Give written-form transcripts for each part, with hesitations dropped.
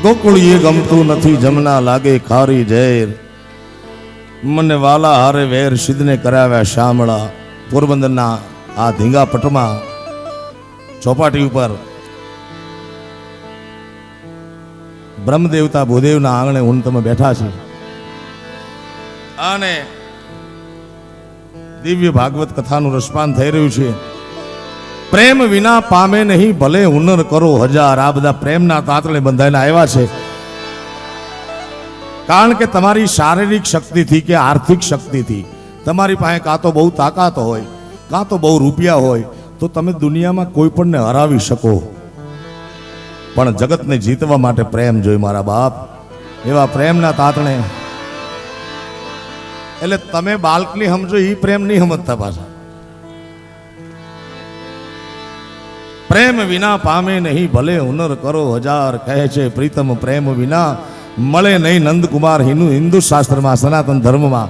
ગોકુળીએ ગમતું નથી જમના લાગે ખારી ઝેર, મને વાલા હારે વેર સિદ્ધને કરાવ્યા શામળા. પોરબંદરના આ ધીંગા પટમાં ચોપાટી ઉપર બ્રહ્મદેવતા ભૂદેવના આંગણે હું તમે બેઠા છે અને દિવ્ય ભાગવત કથાનું રસપાન થઈ રહ્યું છે. પ્રેમ વિના પામે નહીં ભલે હુનર કરો હજાર. આ બધા પ્રેમના તાતણે બંધાઈને આવ્યા છે. કારણ કે તમારી શારીરિક શક્તિથી કે આર્થિક શક્તિથી તમારી પાસે કાં તો બહુ તાકાત હોય કાં તો બહુ રૂપિયા હોય તો તમે દુનિયામાં કોઈ પણને હરાવી શકો, પણ જગતને જીતવા માટે પ્રેમ જોઈ મારા બાપ. એવા પ્રેમના તાતણે એટલે તમે બાળકની સમજો એ પ્રેમ નહીં સમજતા પાછા. પ્રેમ વિના પામે નહીં ભલે હુનર કરો હજાર, કહે છે પ્રીતમ પ્રેમ વિના મળે નહીં. નંદકુમાર હિન્દુ શાસ્ત્રમાં સનાતન ધર્મમાં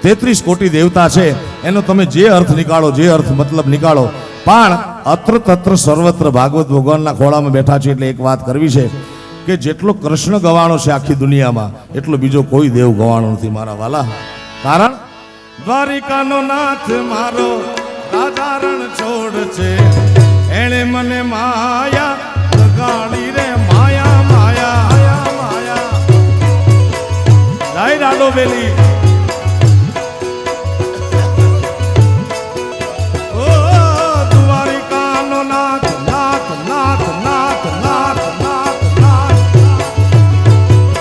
33 કોટી દેવતા છે, એનો તમે જે અર્થ નીકાળો, જે અર્થ મતલબ નીકાળો, પણ અત્ર તત્ર સર્વત્ર ભાગવત ભગવાનના ખોળામાં બેઠા છે. એટલે એક વાત કરવી છે કે જેટલો કૃષ્ણ ગવાણો છે આખી દુનિયામાં એટલો બીજો કોઈ દેવ ગવાણો નથી મારા વાલા. કારણ દ્વારિકાનો નાથ મારો રાજા રણ છોડ છે, એણે મને માયા લગાડી રે માયા માયા માયા. જય રાડો બેલી.